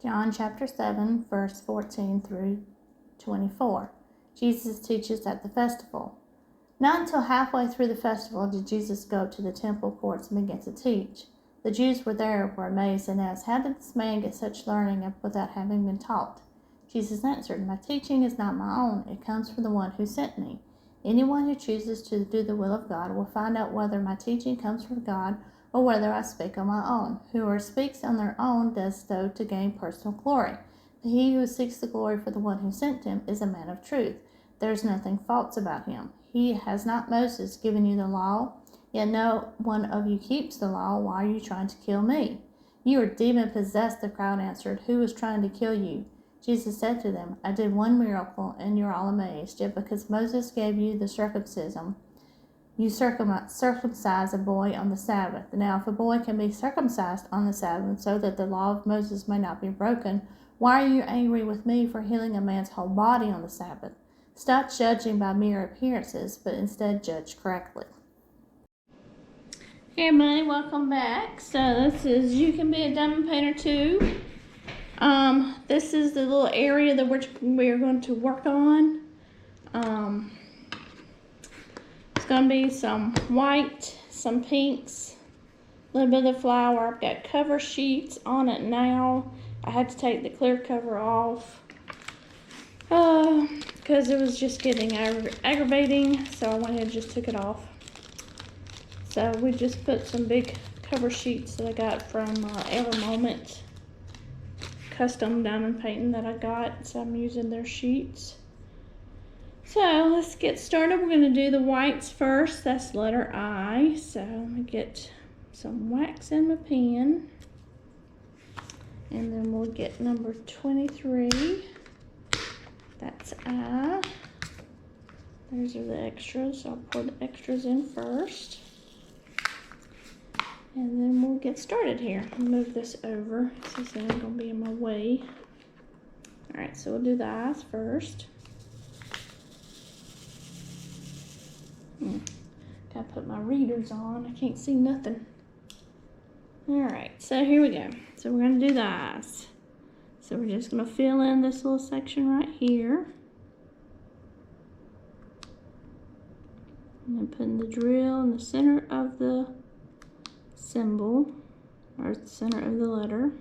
John chapter 7, verse 14 through 24. Jesus teaches at the festival. Not until halfway through the festival did Jesus go to the temple courts and begin to teach. The Jews were amazed and asked, "How did this man get such learning without having been taught?" Jesus answered, "My teaching is not my own. It comes from the one who sent me. Anyone who chooses to do the will of God will find out whether my teaching comes from God or whether I speak on my own. Whoever speaks on their own does so to gain personal glory. But he who seeks the glory for the one who sent him is a man of truth. There is nothing false about him. Has not Moses given you the law? Yet no one of you keeps the law. Why are you trying to kill me?" "You are demon-possessed," the crowd answered. "Who is trying to kill you?" Jesus said to them, "I did one miracle, and you're all amazed. Yet because Moses gave you the circumcision, you circumcise a boy on the Sabbath. Now, if a boy can be circumcised on the Sabbath so that the law of Moses may not be broken, why are you angry with me for healing a man's whole body on the Sabbath? Stop judging by mere appearances, but instead judge correctly." Hey everybody, welcome back. So this is You Can Be a Diamond Painter Too. This is the little area that we're going to work on. It's going to be some white, some pinks, a little bit of the flower. I've got cover sheets on it now. I had to take the clear cover off because it was just getting aggravating, so I went ahead and just took it off. So we just put some big cover sheets that I got from Every Moment custom diamond painting that I got, so I'm using their sheets. So let's get started. We're going to do the whites first. That's letter I. So let me get some wax in my pen, and then we'll get number 23. That's I. Those are the extras. I'll pour the extras in first, and then we'll get started here. I'll move this over since they're going to be in my way. Alright, so we'll do the eyes first. Gotta put my readers on. I can't see nothing. Alright, so here we go. So we're going to do the eyes. So we're just going to fill in this little section right here. And then putting the drill in the center of the symbol, or the center of the letter.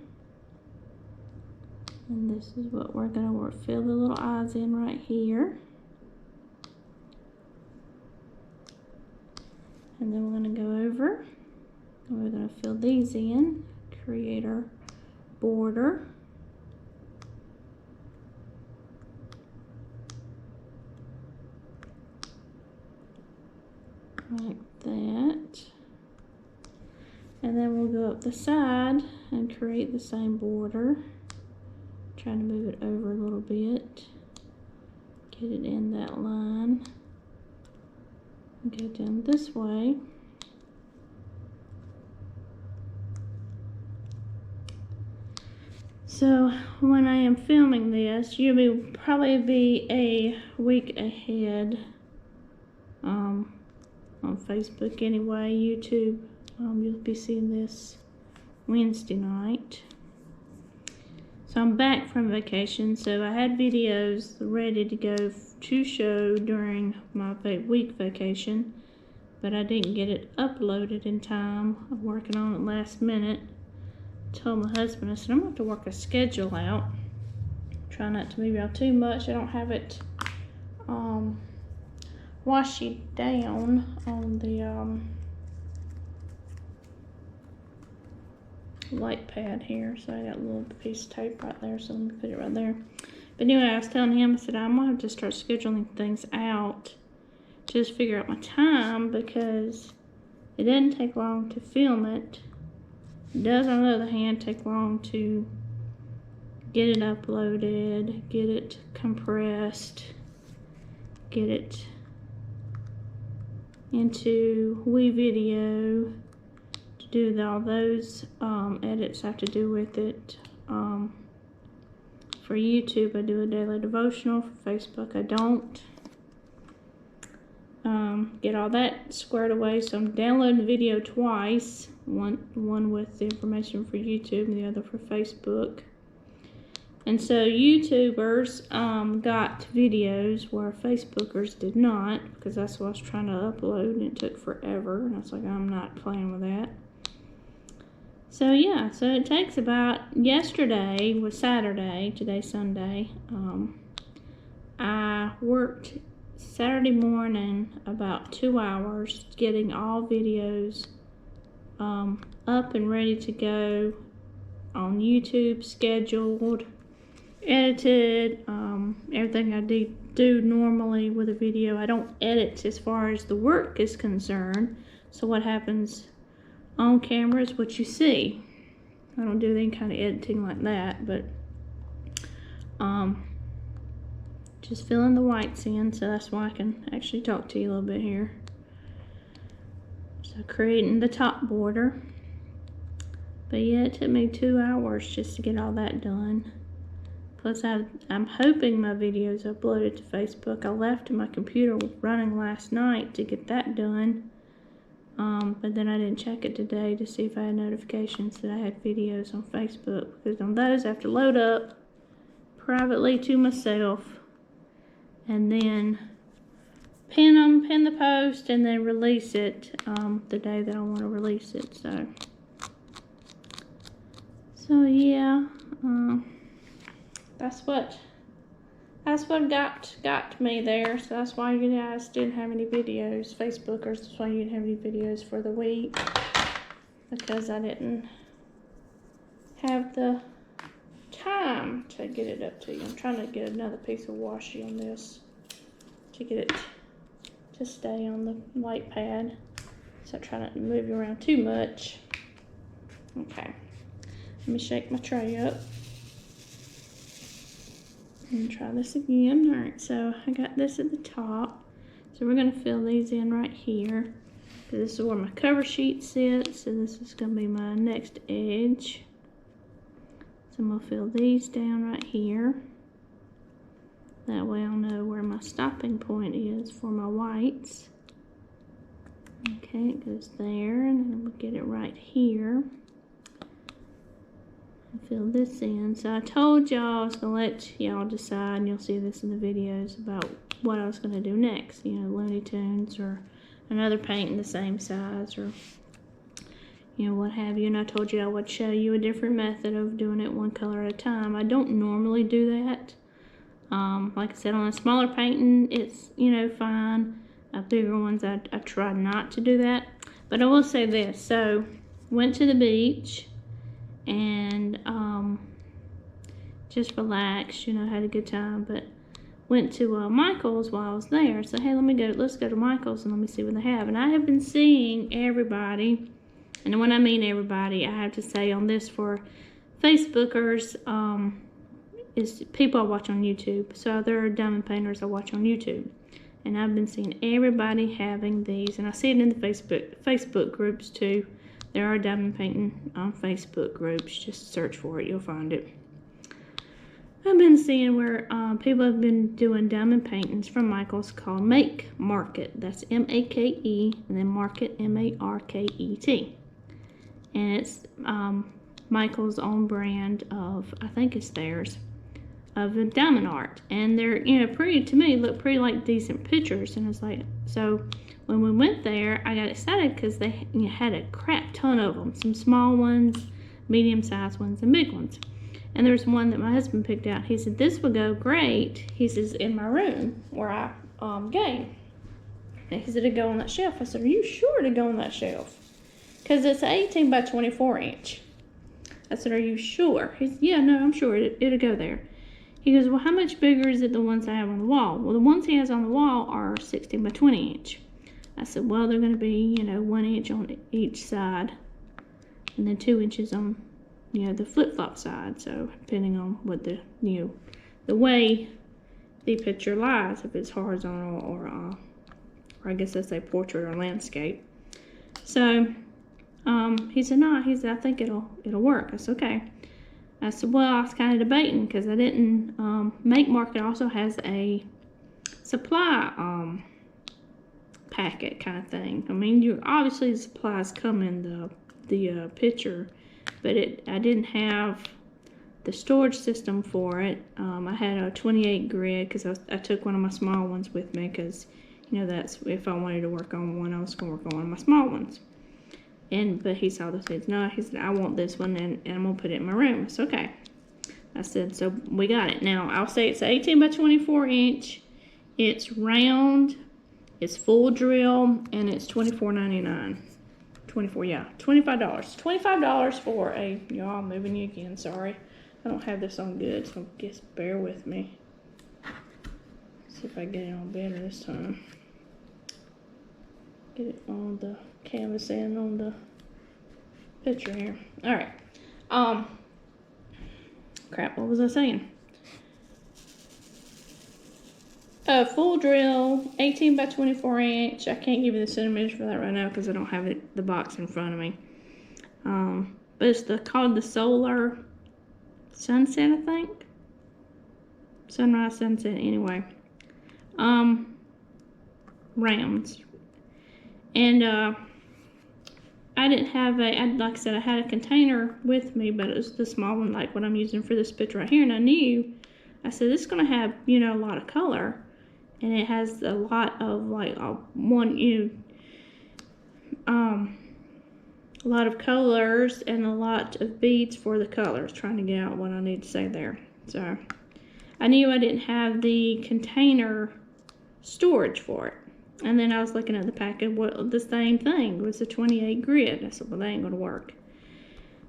And this is what we're going to fill the little eyes in right here. And then we're going to go over, and we're going to fill these in, create our border. Like that. And then we'll go up the side and create the same border. Trying to move it over a little bit. Get it in that line. Go down this way. So when I am filming this, you'll probably be a week ahead on Facebook anyway. YouTube, you'll be seeing this Wednesday night. So I'm back from vacation, so I had videos ready to go to show during my week vacation, but I didn't get it uploaded in time. I'm working on it last minute. Told my husband, I said, I'm going to have to work a schedule out. Try not to move out too much. I don't have it washi down on the light pad here, so I got a little piece of tape right there, so let me put it right there. But anyway, I was telling him, I said, I'm gonna have to start scheduling things out, just figure out my time, because it doesn't take long to film it. It does, on the other hand, take long to get it uploaded, get it compressed, get it into WeVideo, to do all those edits I have to do with it. For YouTube, I do a daily devotional. For Facebook, I don't. Get all that squared away. So I'm downloading the video twice. One with the information for YouTube and the other for Facebook. And so YouTubers got videos where Facebookers did not, because that's what I was trying to upload and it took forever. And I was like, I'm not playing with that. So yeah, so it takes about, yesterday was Saturday, today's Sunday. I worked Saturday morning about 2 hours getting all videos up and ready to go on YouTube, scheduled, edited, everything I do normally with a video. I don't edit as far as the work is concerned, so what happens on camera is what you see. I don't do any kind of editing like that, but just filling the whites in, so that's why I can actually talk to you a little bit here. So creating the top border. But yeah, it took me 2 hours just to get all that done. Plus I'm hoping my video's uploaded to Facebook. I left my computer running last night to get that done. But then I didn't check it today to see if I had notifications that I had videos on Facebook, because on those I have to load up privately to myself and then pin the post, and then release it the day that I want to release it. So yeah, that's what got me there. So that's why you guys didn't have any videos, Facebookers. That's why you didn't have any videos for the week, because I didn't have the time to get it up to you. I'm trying to get another piece of washi on this to get it to stay on the white pad, so I try not to move it around too much. Okay, let me shake my tray up and try this again. Alright, so I got this at the top, so we're going to fill these in right here. So this is where my cover sheet sits, so this is going to be my next edge. So I'm going to fill these down right here. That way I'll know where my stopping point is for my whites. Okay, it goes there, and then we'll get it right here. And fill this in. So I told y'all I was going to let y'all decide, and you'll see this in the videos, about what I was going to do next. You know, Looney Tunes or another painting the same size, or you know, what have you. And I told you I would show you a different method of doing it one color at a time. I don't normally do that. Like I said, on a smaller painting, it's, you know, fine. Bigger ones, I try not to do that. But I will say this. So, went to the beach and just relaxed, you know, had a good time. But went to Michael's while I was there. So, hey, let's go to Michael's and let me see what they have. And I have been seeing everybody, and when I mean everybody, I have to say on this for Facebookers, is people I watch on YouTube. So there are diamond painters I watch on YouTube. And I've been seeing everybody having these. And I see it in the Facebook groups too. There are diamond painting Facebook groups. Just search for it, you'll find it. I've been seeing where people have been doing diamond paintings from Michael's called Make Market. That's M-A-K-E, and then Market, M-A-R-K-E-T. And it's Michael's own brand of, I think it's theirs, of diamond art. And they're, you know, pretty, to me, look pretty like decent pictures. And it's like, so when we went there, I got excited because they, you know, had a crap ton of them. Some small ones, medium-sized ones, and big ones. And there's one that my husband picked out. He said, this would go great, he says, in my room where I game. And he said, to go on that shelf. I said, are you sure to go on that shelf? Because it's an 18 by 24 inch. I said, are you sure? He said, yeah, no, I'm sure it'll go there. He goes, well, how much bigger is it than the ones I have on the wall? Well, the ones he has on the wall are 16 by 20 inch. I said, well, they're going to be, you know, 1 inch on each side, and then 2 inches on, you know, the flip-flop side. So depending on what the, you know, the way the picture lies, if it's horizontal or I guess that's a portrait or landscape. So he said, no, he said, I think it'll work. I said, okay. I said, well, I was kind of debating because I didn't, Make Market also has a supply packet kind of thing. I mean, obviously the supplies come in the picture, but I didn't have the storage system for it. I had a 28 grid because I took one of my small ones with me because, you know, that's if I wanted to work on one, I was going to work on one of my small ones. But he saw this, he said, no, he said, I want this one, and I'm going to put it in my room. I said, okay. I said, so we got it. Now, I'll say it's 18 by 24 inch. It's round. It's full drill, and it's $24.99. $25. $25 for a, y'all, I'm moving you again, sorry. I don't have this on good, so just bear with me. See if I get it on better this time. Get it on the canvas and on the picture here. Alright. Crap, what was I saying? Full drill, 18 by 24 inch. I can't give you the centimeters for that right now because I don't have the box in front of me. But it's called the Solar Sunset, I think. Sunrise, sunset, anyway. Rounds. And I didn't have like I said, I had a container with me, but it was the small one, like what I'm using for this picture right here. And I said, this is going to have, you know, a lot of color. And it has a lot of, like, a lot of colors and a lot of beads for the colors. Trying to get out what I need to say there. So, I knew I didn't have the container storage for it. And then I was looking at the packet, the same thing. It was a 28 grid. I said, well, that ain't going to work.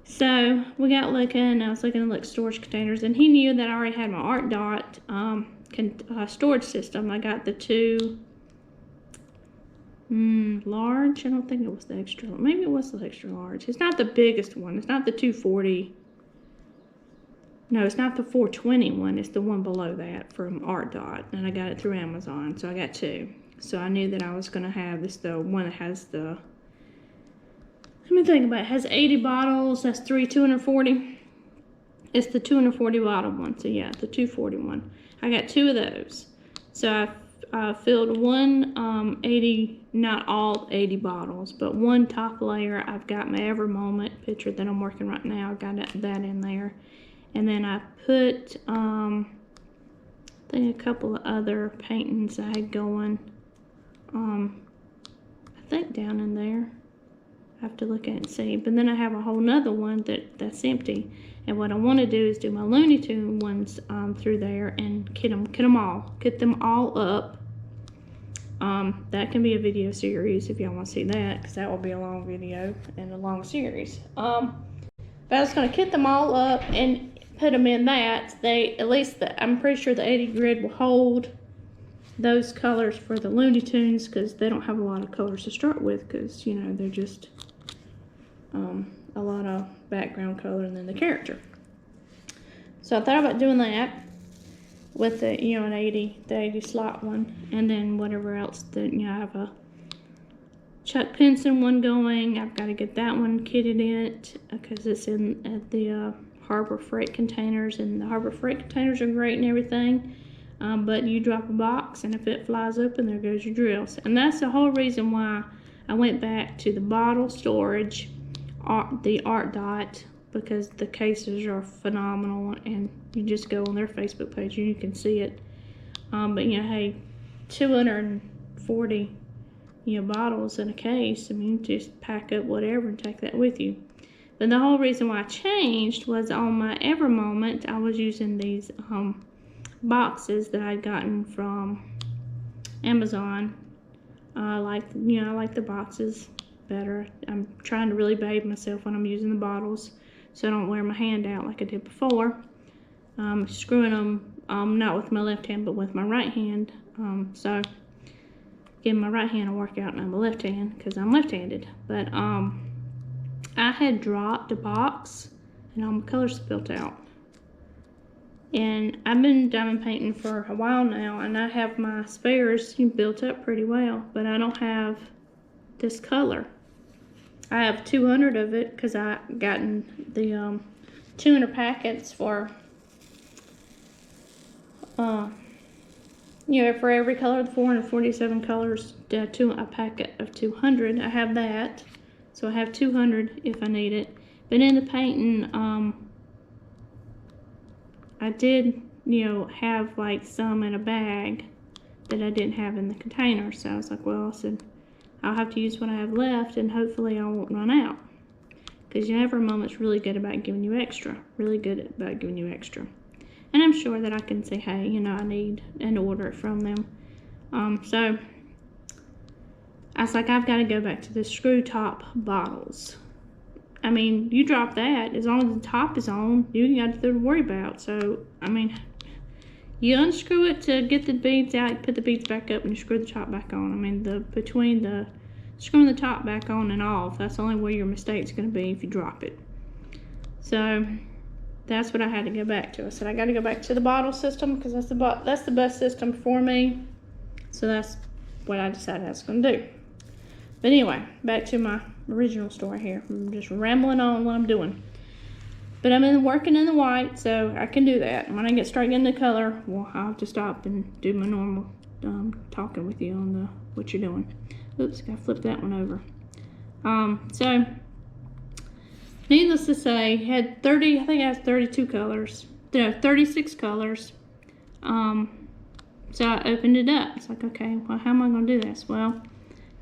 So, we got looking. I was looking at storage containers. And he knew that I already had my Art Dot storage system. I got the 2 large. I don't think it was the extra. Maybe it was the extra large. It's not the biggest one. It's not the 240. No, it's not the 420 one. It's the one below that from Art Dot. And I got it through Amazon. So I got 2. So I knew that I was going to have the one that has the, let me think about it. It has 80 bottles. That's 240. It's the 240 bottle one. So yeah, the 240 one. I got 2 of those. So I filled one 80, not all 80 bottles, but one top layer. I've got my Ever Moment picture that I'm working right now. I got that in there. And then I put, I think a couple of other paintings I had going. I think down in there. I have to look at it and see. But then I have a whole nother one that's empty. And what I want to do is do my Looney Tune ones through there and kit them all up. That can be a video series if y'all want to see that, because that will be a long video and a long series. But I was going to kit them all up and put them in that. I'm pretty sure the 80 grid will hold those colors for the Looney Tunes, because they don't have a lot of colors to start with, because, you know, they're just a lot of background color and then the character. So I thought about doing that with the, you know, the 80 slot one, and then whatever else that, you know, I have a Chuck Pinson one going. I've got to get that one kitted in it because it's at the Harbor Freight containers, and the Harbor Freight containers are great and everything. But you drop a box, and if it flies open, there goes your drills. And that's the whole reason why I went back to the bottle storage, the Art Dot, because the cases are phenomenal, and you just go on their Facebook page and you can see it. But, you know, hey, 240, you know, bottles in a case. I mean, just pack up whatever and take that with you. But the whole reason why I changed was on my Ever Moment, I was using these boxes that I'd gotten from Amazon. I like the boxes better. I'm trying to really behave myself when I'm using the bottles, so I don't wear my hand out like I did before. Screwing them not with my left hand but with my right hand. So giving my right hand a workout and I'm a left hand because I'm left-handed. But I had dropped a box and all my colors spilled out. And I've been diamond painting for a while now, and I have my spares built up pretty well, but I don't have this color. I have 200 of it because I gotten the 200 packets for, you know, for every color, the 447 colors, a packet of 200. I have that, so I have 200 if I need it. But in the painting, I did, you know, have like some in a bag that I didn't have in the container. So I was like, well, I said, I'll have to use what I have left, and hopefully I won't run out. Because Never Moment's really good about giving you extra. Really good about giving you extra. And I'm sure that I can say, hey, you know, I need and order it from them. So I was like, I've got to go back to the screw top bottles. I mean, you drop that, as long as the top is on, you ain't got nothing to worry about. So, I mean, you unscrew it to get the beads out, you put the beads back up, and you screw the top back on. I mean, between the screwing the top back on and off, that's the only way your mistake's going to be if you drop it. So that's what I had to go back to. I said I got to go back to the bottle system because that's the best system for me. So that's what I decided I was going to do. But anyway, back to my original story here. I'm just rambling on what I'm doing. But I'm working in the white, so I can do that. When I get started getting the color, well, I'll have to stop and do my normal talking with you on what you're doing. Oops, gotta flip that one over. So needless to say, had 30, I think I have 32 colors. No, 36 colors. So I opened it up. It's like, okay, well, how am I gonna do this? Well,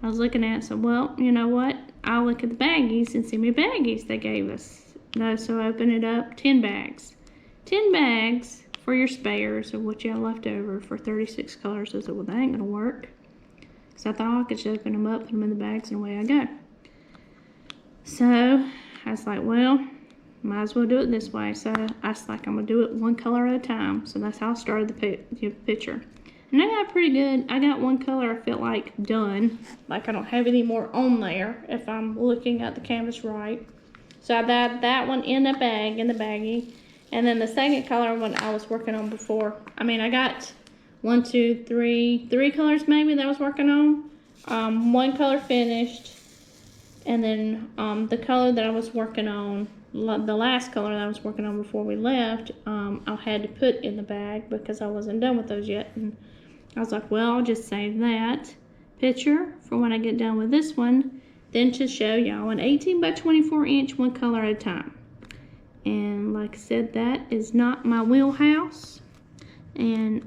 I was looking at it, so well, you know what? I'll look at the baggies and see me baggies they gave us. No, so I opened it up, 10 bags. 10 bags for your spares of what you have left over for 36 colors. I said, well, that ain't gonna work. So I thought I could just open them up, put them in the bags, and away I go. So I was like, well, might as well do it this way. So I was like, I'm gonna do it one color at a time. So that's how I started the picture. And I got pretty good. I got one color I felt like done. Like I don't have any more on there if I'm looking at the canvas right. So I got that one in the bag, in the baggie. And then the second color one I was working on before. I mean, I got 1, 2, 3 colors maybe that I was working on. One color finished. And then the color that I was working on, the last color that I was working on before we left, I had to put in the bag because I wasn't done with those yet. And I was like, well, I'll just save that picture for when I get done with this one. Then to show y'all an 18 by 24 inch, one color at a time. And like I said, that is not my wheelhouse. And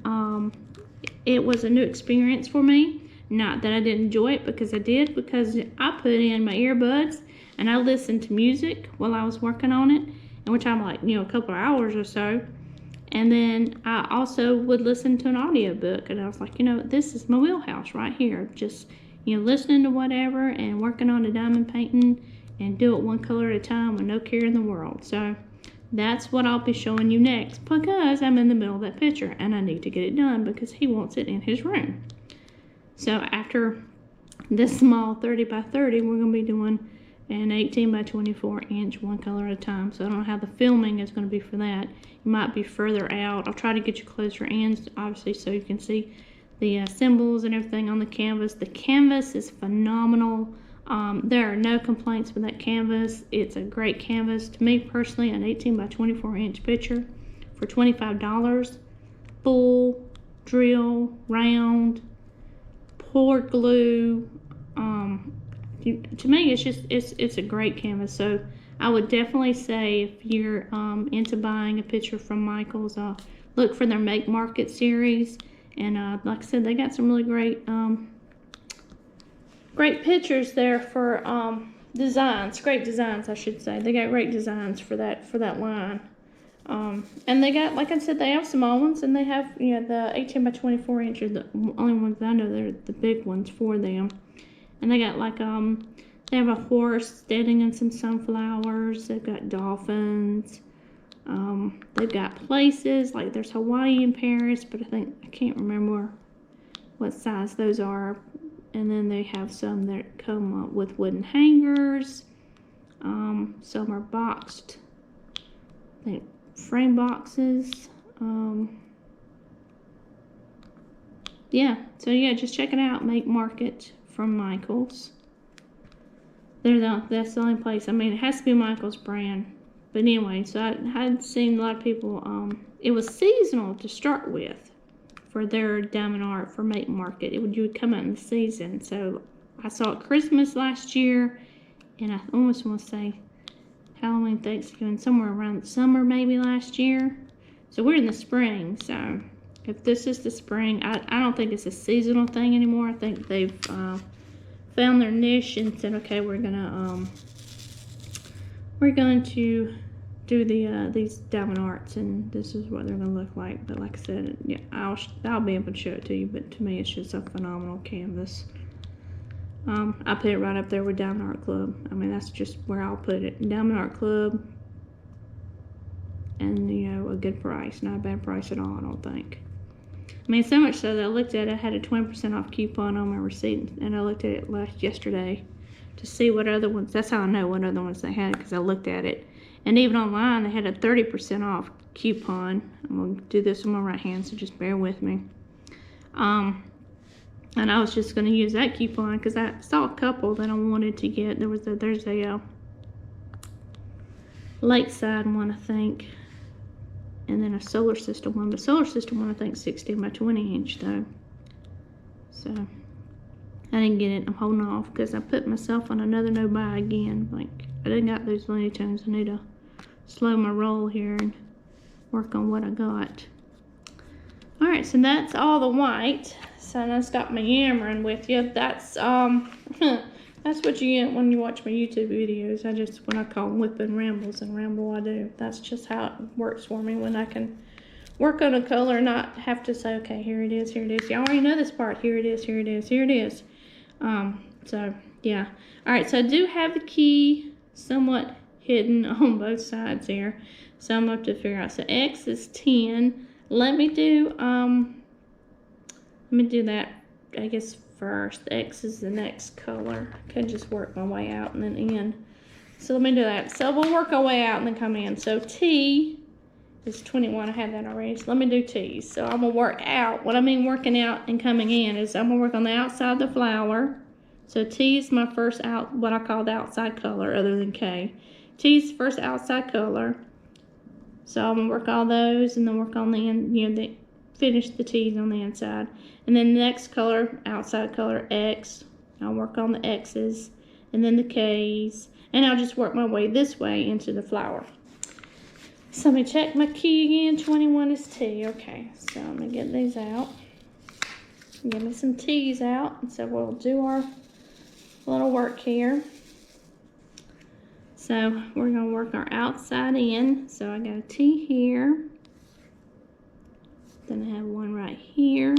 it was a new experience for me. Not that I didn't enjoy it, because I did, because I put in my earbuds and I listened to music while I was working on it, and which I'm like, you know, a couple of hours or so. And then I also would listen to an audiobook, and I was like, you know, this is my wheelhouse right here. Just, you know, listening to whatever and working on the diamond painting and do it one color at a time with no care in the world. So that's what I'll be showing you next, because I'm in the middle of that picture and I need to get it done because he wants it in his room. So after this small 30 by 30, we're going to be doing an 18 by 24 inch, one color at a time. So I don't know how the filming is going to be for that. You might be further out. I'll try to get you closer in, obviously, so you can see the symbols and everything on the canvas. The canvas is phenomenal. There are no complaints with that canvas. It's a great canvas. To me personally, an 18 by 24 inch picture for $25. Full, drill, round, poured glue. To me, it's a great canvas. So I would definitely say, if you're into buying a picture from Michael's, look for their Make Market series. And like I said, they got some really great pictures there for designs. Great designs, I should say. They got great designs for that line. And they got, like I said, they have small ones, and they have, you know, the 18 by 24 inch are the only ones that I know. They're the big ones for them. And they got like they have a horse standing in some sunflowers. They've got dolphins. They've got places like there's Hawaii and Paris, but I can't remember what size those are. And then they have some that come up with wooden hangers. Some are boxed, I think, frame boxes. Yeah, so yeah, just check it out. Make Market from Michael's. That's the only place. I mean, it has to be Michael's brand. But anyway, so I had seen a lot of people, it was seasonal to start with for their diamond art for Make Market. You would come out in the season. So I saw it Christmas last year, and I almost want to say Halloween, Thanksgiving, somewhere around summer maybe last year. So we're in the spring, so if this is the spring, I don't think it's a seasonal thing anymore. I think they've found their niche and said, okay, we're going to do these diamond arts, and this is what they're going to look like. But like I said, yeah, I'll be able to show it to you, but to me it's just a phenomenal canvas. I put it right up there with Diamond Art Club. I mean, that's just where I'll put it. Diamond Art Club, and you know, a good price. Not a bad price at all, I don't think. I mean, so much so that I looked at it, I had a 20% off coupon on my receipt, and I looked at it yesterday to see what other ones, that's how I know what other ones they had, because I looked at it. And even online, they had a 30% off coupon. I'm going to do this with my right hand, so just bear with me. And I was just going to use that coupon because I saw a couple that I wanted to get. There's a Lakeside one, I think, and then a Solar System one. But Solar System one, I think, 16 by 20 inch though. So I didn't get it. I'm holding off because I put myself on another no buy again. Like, I didn't got those Looney Tunes. I need to slow my roll here and work on what I got. All right, so that's all the white. So now stop my yammering with you. That's that's what you get when you watch my YouTube videos. What I call whipping rambles, and ramble I do. That's just how it works for me when I can work on a color and not have to say, okay, here it is, here it is. You already know this part. Here it is, here it is, here it is. So yeah. All right, so I do have the key somewhat hidden on both sides here. So I'm going to figure out. So X is 10. Let me do that, I guess, first. X is the next color. I could just work my way out and then in. So let me do that. So we'll work our way out and then come in. So T is 21. I had that already. So let me do T. So I'm going to work out. What I mean working out and coming in is I'm going to work on the outside of the flower. So T is my first what I call the outside color other than K. T is the first outside color. So I'm going to work all those and then work on the end, you know, finish the T's on the inside. And then the next color, outside color, X. I'll work on the X's and then the K's. And I'll just work my way this way into the flower. So let me check my key again. 21 is T. Okay, so I'm going to get these out. Get me some T's out. So we'll do our little work here. So we're going to work our outside in. So I got a T here. Then I have one right here.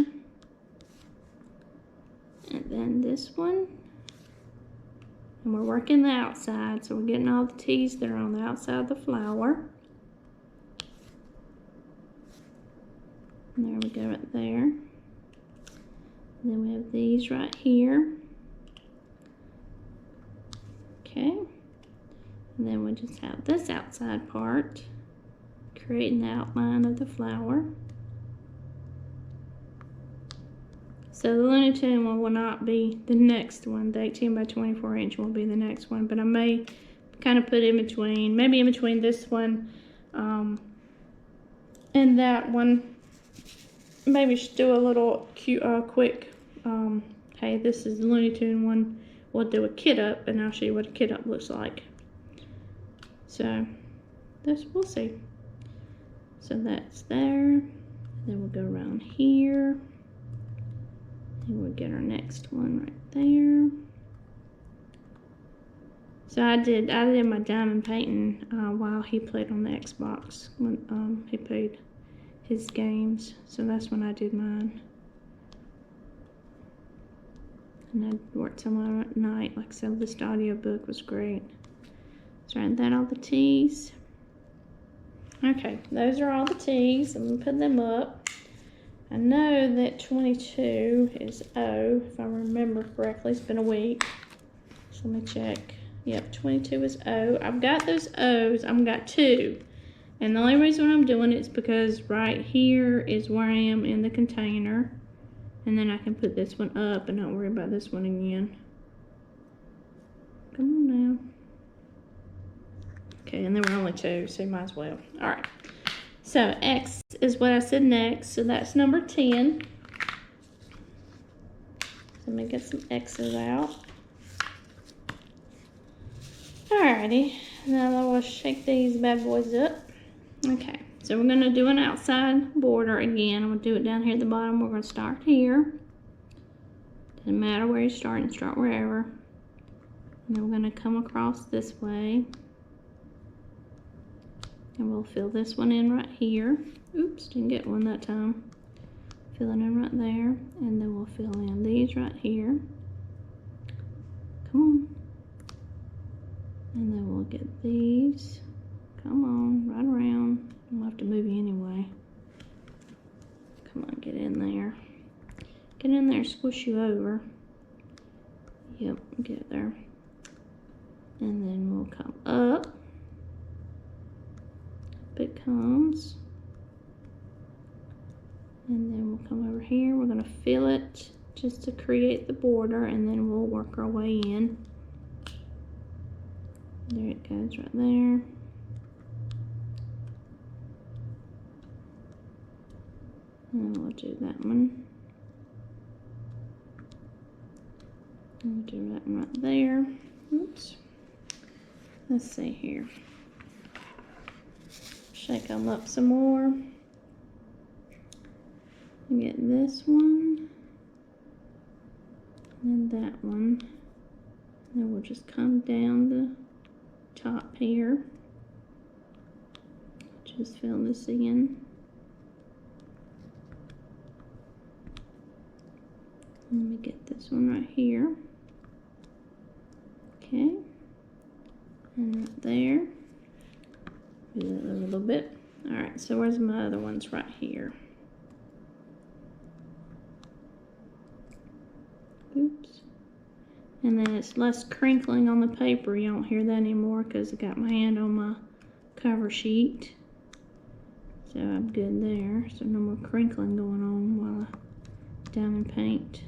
And then this one. And we're working the outside. So we're getting all the T's that are on the outside of the flower. And there we go right there. And then we have these right here. Okay. And then we just have this outside part, creating the outline of the flower. So the Looney Tune one will not be the next one. The 18 by 24 inch will be the next one. But I may kind of put in between, maybe in between this one and that one. Maybe just do a little cute, quick, hey, this is the Looney Tune one. We'll do a kit up, and I'll show you what a kit up looks like. So, we'll see. So that's there. Then we'll go around here. And we'll get our next one right there. So I did my diamond painting while he played on the Xbox when he played his games. So that's when I did mine. And I worked some at night. Like I said, this audiobook was great. So I that all the T's. Okay, those are all the T's. I'm gonna put them up. I know that 22 is O, if I remember correctly. It's been a week. So let me check. Yep, 22 is O. I've got those O's. I've got 2. And the only reason I'm doing it is because right here is where I am in the container. And then I can put this one up and not worry about this one again. Come on now. Okay, and there were only 2, so you might as well. Alright. So X is what I said next. So that's number 10. So let me get some X's out. Alrighty. Now I will shake these bad boys up. Okay. So we're going to do an outside border again. I'm going to do it down here at the bottom. We're going to start here. Doesn't matter where you start, and start wherever. And then we're going to come across this way. And we'll fill this one in right here. Oops, didn't get one that time. Fill it in right there. And then we'll fill in these right here. Come on. And then we'll get these. Come on, right around. I'll have to move you anyway. Come on, get in there. Get in there, squish you over. Yep, get there. And then we'll come up. Up it comes. And then we'll come over here. We're going to fill it just to create the border, and then we'll work our way in. There it goes right there. And we'll do that one. And we'll do that one right there. Oops. Let's see here. Shake them up some more. Get this one. And that one. And then we'll just come down the top here. Just fill this in. Let me get this one right here. Okay. And right there. Do that a little bit. Alright, so where's my other ones? Right here. Oops. And then it's less crinkling on the paper. You don't hear that anymore because I got my hand on my cover sheet. So I'm good there. So no more crinkling going on while I diamond paint.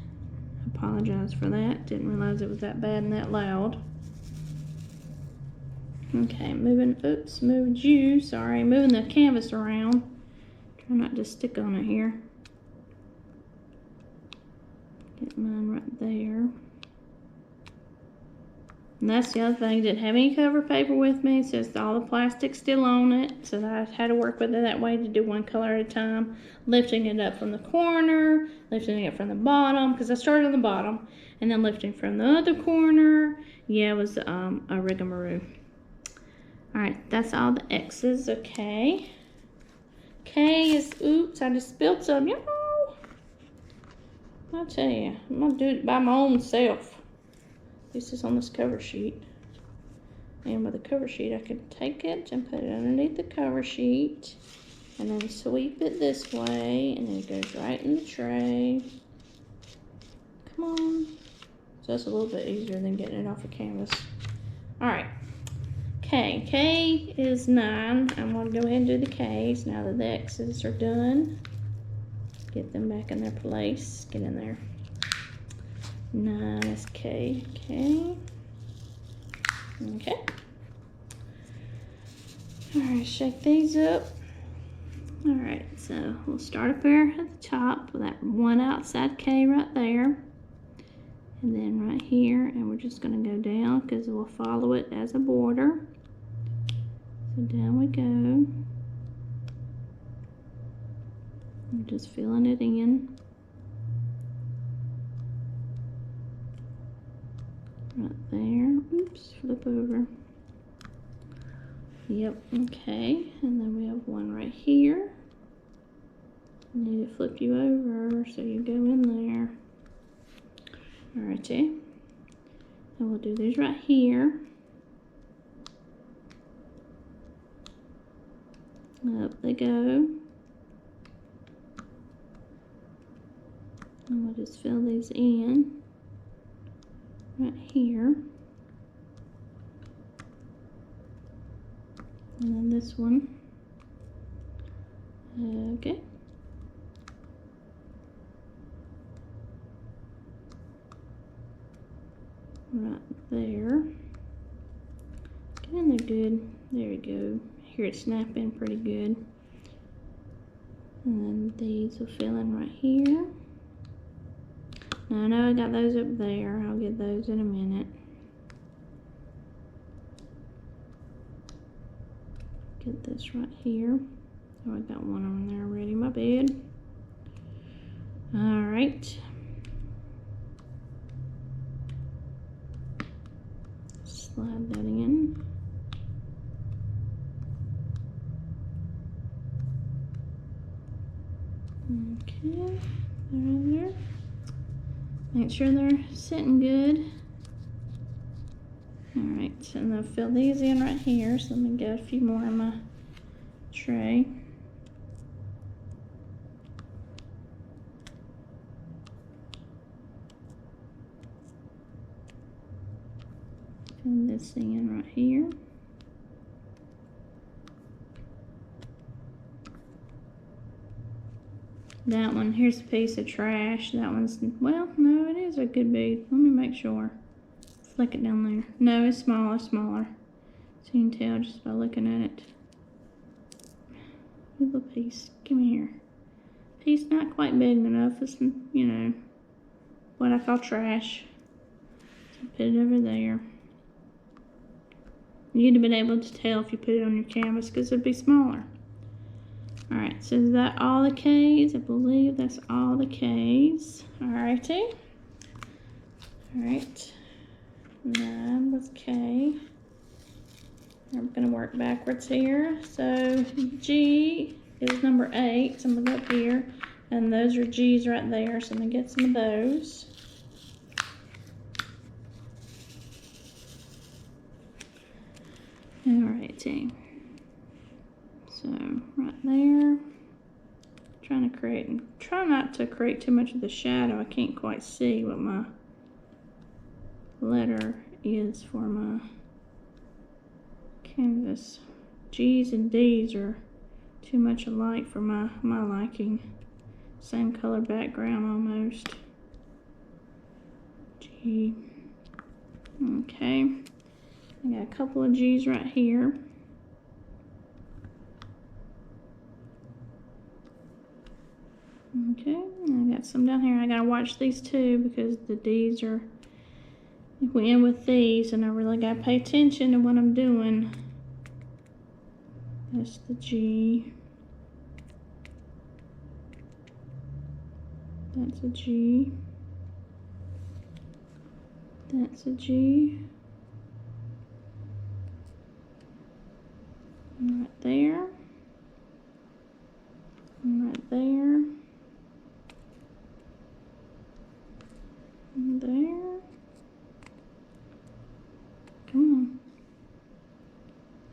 I apologize for that. Didn't realize it was that bad and that loud. Okay, moving the canvas around. Try not to stick on it here. Get mine right there. And that's the other thing. Didn't have any cover paper with me, so it's all the plastic still on it. So I had to work with it that way to do one color at a time. Lifting it up from the corner, lifting it from the bottom, because I started on the bottom, and then lifting from the other corner. Yeah, it was a rigmarole. Alright, that's all the X's, okay. K is, oops, I just spilled some. I'll tell you, I'm going to do it by my own self. This is on this cover sheet. And with the cover sheet, I can take it and put it underneath the cover sheet. And then sweep it this way. And then it goes right in the tray. Come on. So that's a little bit easier than getting it off the canvas. Alright. K. K is 9. I'm going to go ahead and do the K's now that the X's are done. Get them back in their place. Get in there. 9 is K. K. Okay. Alright, shake these up. Alright, so we'll start up here at the top with that one outside K right there. And then right here, and we're just going to go down because we'll follow it as a border. So down we go. I'm just filling it in. Right there. Oops, flip over. Yep, okay. And then we have one right here. I need to flip you over so you go in there. Alrighty. And we'll do these right here. Up they go. And we'll just fill these in right here. And then this one. Okay. Right there. Get in there good. There we go. Hear it snap in pretty good. And then these will fill in right here. Now I know I got those up there. I'll get those in a minute. Get this right here. Oh, I got one on there already, my bad. All right. Slide that in. Okay, they're in there. Make sure they're sitting good. All right, and I'll fill these in right here. So let me get a few more in my tray. Fill this in right here. That one, here's a piece of trash. That one's, well, no, it is a good bead. Let me make sure. Flick it down there. No, it's smaller, smaller. So you can tell just by looking at it. A little piece. Give me here. Piece not quite big enough. It's, you know, what I call trash. So put it over there. You'd have been able to tell if you put it on your canvas because it'd be smaller. Alright, so is that all the K's? I believe that's all the K's. Alrighty. Alright. 9 was K. I'm going to work backwards here. So G is number 8. So I'm going to go up here. And those are G's right there. So I'm going to get some of those. Alrighty. So right there. Trying to create, try not to create too much of the shadow. I can't quite see what my letter is for my canvas. G's and D's are too much alike for my liking. Same color background almost. G. Okay. I got a couple of G's right here. Okay, I got some down here. I gotta watch these two because the D's are, if we end with these, and I really gotta pay attention to what I'm doing. That's the G. That's a G. That's a G. And right there. And right there. And there. Come on.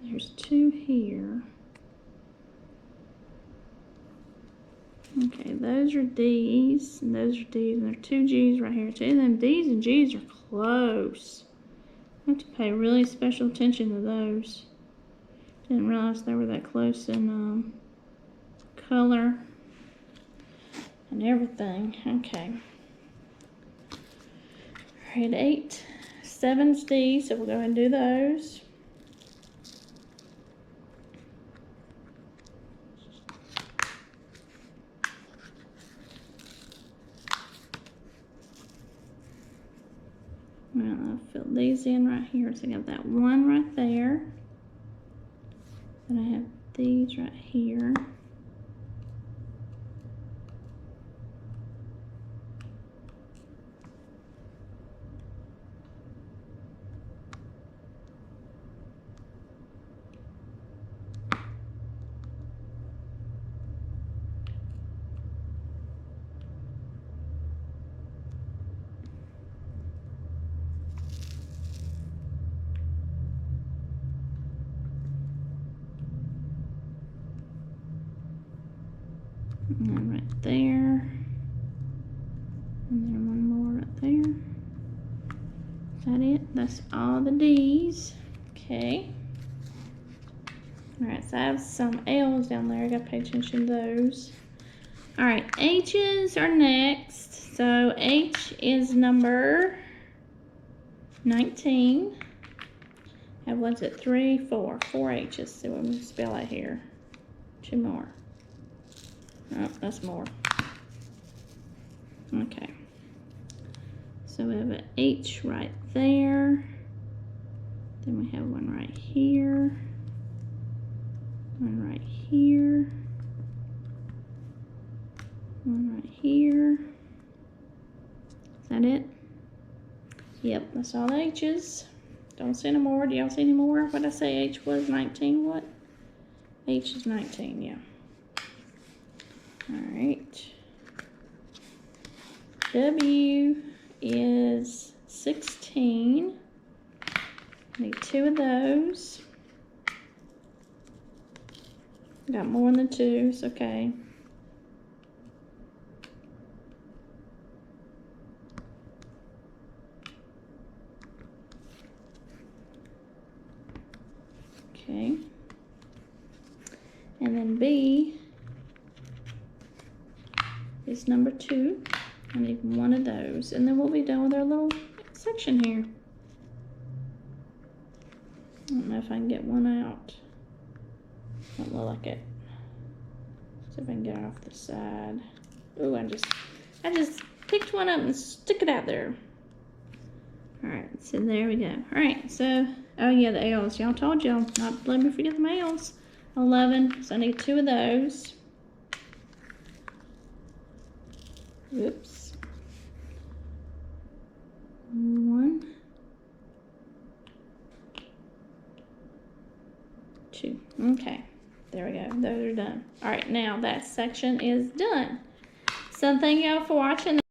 There's 2 here. Okay, those are D's, and those are D's, and there are 2 G's right here. 2 of them D's and G's are close. I have to pay really special attention to those. Didn't realize they were that close in color and everything. Okay. Alright, 8. 7's D, so we'll go ahead and do those. Well, I'll fill these in right here. So I got that 1 right there. And I have these right here. And then right there. And then one more right there. Is that it? That's all the D's. Okay. Alright, so I have some L's down there. I gotta pay attention to those. Alright, H's are next. So H is number 19. I have what's it? 3, 4. 4 H's. So I'm gonna spell it here. 2 more. Oh, that's more. Okay. So we have an H right there. Then we have one right here. One right here. Yep, that's all the H's. Don't see any more. Do y'all see any more? What did I say H was? 19 what? H is 19, yeah. Alright. W is 16. Need 2 of those. Got more than 2, it's okay. Okay. And then B is number 2. I need 1 of those. And then we'll be done with our little section here. I don't know if I can get one out. Don't look like it. See if I can get it off the side. Ooh, I just picked one up and stick it out there. Alright, so there we go. Alright, so, oh yeah, the L's. Y'all told y'all not to let me forget the L's. 11, so I need 2 of those. Oops. 1, 2. Okay, there we go. Those are done. Alright, now that section is done. So thank y'all for watching.